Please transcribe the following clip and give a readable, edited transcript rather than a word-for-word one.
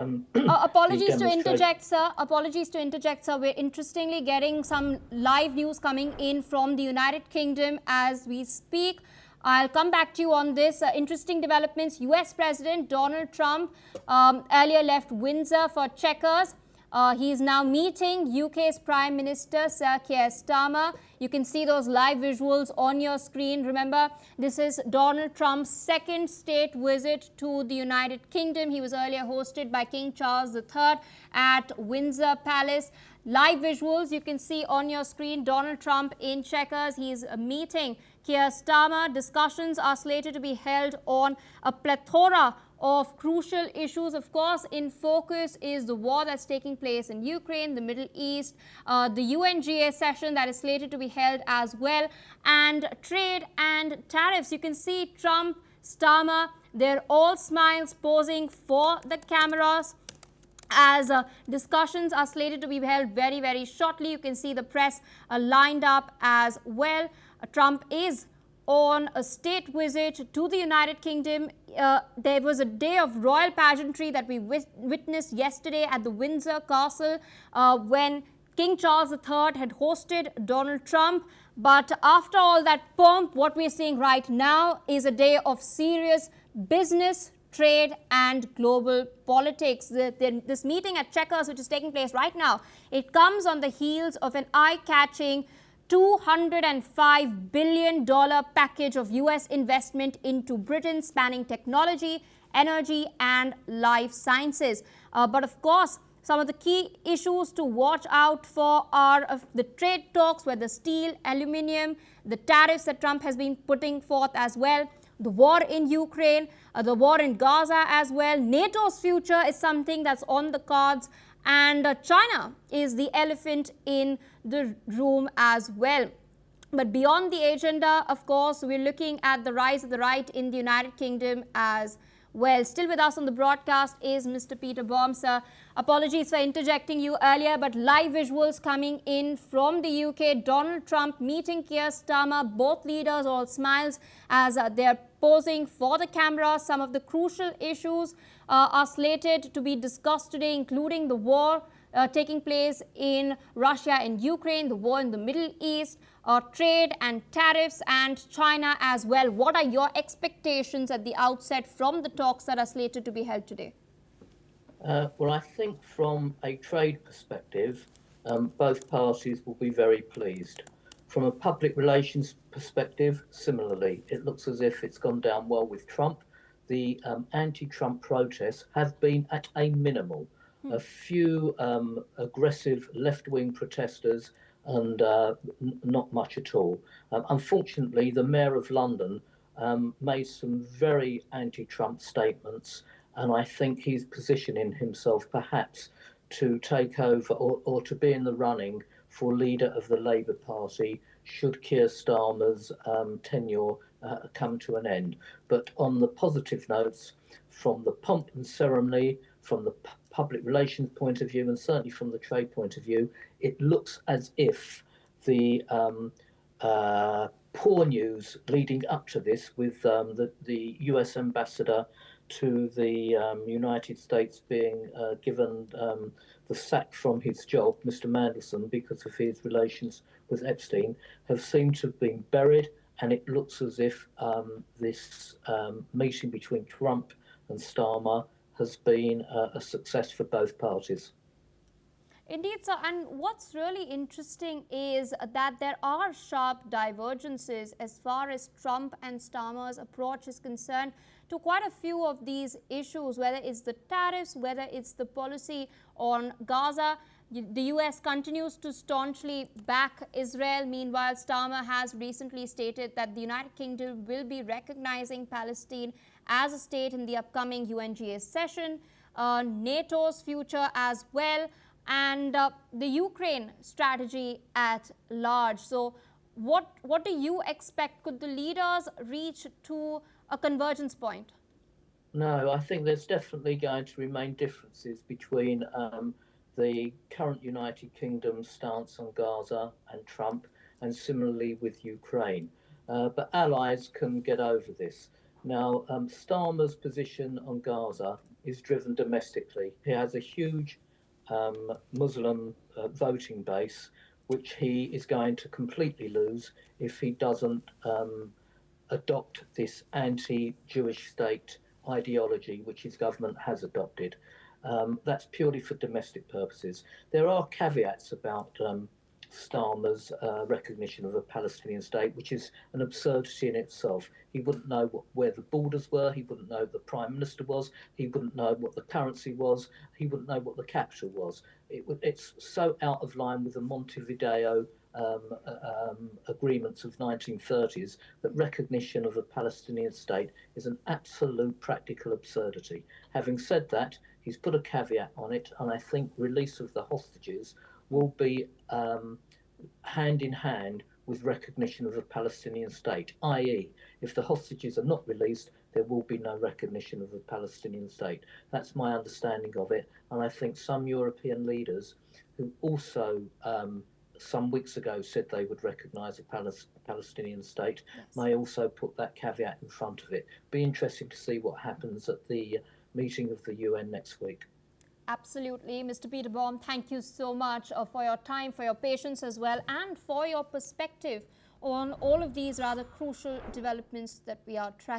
Apologies to interject, sir. Apologies to interject, sir. We're interestingly getting some live news coming in from the United Kingdom as we speak. I'll come back to you on this. Interesting developments. US President Donald Trump earlier left Windsor for Chequers. He is now meeting UK's Prime Minister Sir Keir Starmer. You can see those live visuals on your screen. Remember, this is Donald Trump's second state visit to the United Kingdom. He was earlier hosted by King Charles III at Windsor Palace. Live visuals you can see on your screen. Donald Trump in Chequers. He is meeting Keir Starmer. Discussions are slated to be held on a plethora of crucial issues. Of course, in focus is the war that's taking place in Ukraine, the Middle East, the UNGA session that is slated to be held as well, and trade and tariffs. You can see Trump, Starmer, they're all smiles posing for the cameras as discussions are slated to be held very, very shortly. You can see the press lined up as well. Trump is on a state visit to the United Kingdom. There was a day of royal pageantry that we witnessed yesterday at the Windsor Castle when King Charles III had hosted Donald Trump. But after all that pomp, what we're seeing right now is a day of serious business, trade and global politics. This meeting at Chequers, which is taking place right now, it comes on the heels of an eye-catching $205 billion package of US investment into Britain, spanning technology, energy and life sciences. But of course, some of the key issues to watch out for are the trade talks, whether steel, aluminium, the tariffs that Trump has been putting forth as well, the war in Ukraine, the war in Gaza as well. NATO's future is something that's on the cards. And China is the elephant in the room as well. But beyond the agenda, of course, we're looking at the rise of the right in the United Kingdom as well. Still with us on the broadcast is Mr. Peter Baum, sir. Apologies for interjecting you earlier, but live visuals coming in from the UK. Donald Trump meeting Keir Starmer, both leaders all smiles as they're posing for the camera. Some of the crucial issues are slated to be discussed today, including the war taking place in Russia and Ukraine, the war in the Middle East, trade and tariffs, and China as well. What are your expectations at the outset from the talks that are slated to be held today? Well, I think from a trade perspective, both parties will be very pleased. From a public relations perspective, similarly, it looks as if it's gone down well with Trump. The anti-Trump protests have been at a minimal. A few aggressive left-wing protesters and not much at all. Unfortunately, the Mayor of London made some very anti-Trump statements, and I think he's positioning himself perhaps to take over or to be in the running for leader of the Labour Party should Keir Starmer's tenure come to an end. But on the positive notes, from the pomp and ceremony, from the public relations point of view, and certainly from the trade point of view, it looks as if the poor news leading up to this, with the US ambassador to the United States being given the sack from his job, Mr. Mandelson, because of his relations with Epstein, have seemed to have been buried. And it looks as if this meeting between Trump and Starmer has been a success for both parties. Indeed, sir. And what's really interesting is that there are sharp divergences as far as Trump and Starmer's approach is concerned to quite a few of these issues, whether it's the tariffs, whether it's the policy on Gaza. The US continues to staunchly back Israel. Meanwhile, Starmer has recently stated that the United Kingdom will be recognizing Palestine as a state in the upcoming UNGA session, NATO's future as well, and the Ukraine strategy at large. So what do you expect? Could the leaders reach to a convergence point? No, I think there's definitely going to remain differences between the current United Kingdom stance on Gaza and Trump, and similarly with Ukraine. But allies can get over this. Now, Starmer's position on Gaza is driven domestically. He has a huge Muslim voting base, which he is going to completely lose if he doesn't adopt this anti-Jewish state ideology, which his government has adopted. That's purely for domestic purposes. There are caveats about Starmer's recognition of a Palestinian state, which is an absurdity in itself. He wouldn't know where the borders were, he wouldn't know who the Prime Minister was, he wouldn't know what the currency was, he wouldn't know what the capital was. It's so out of line with the Montevideo agreements of 1930s that recognition of a Palestinian state is an absolute practical absurdity. Having said that, he's put a caveat on it, and I think release of the hostages will be hand in hand with recognition of a Palestinian state, i.e., if the hostages are not released, there will be no recognition of a Palestinian state. That's my understanding of it, and I think some European leaders who also some weeks ago said they would recognise a Palestinian state may also put that caveat in front of it. Be interesting to see what happens at the meeting of the UN next week. Absolutely. Mr. Peterbaum, thank you so much for your time, for your patience as well, and for your perspective on all of these rather crucial developments that we are tracking.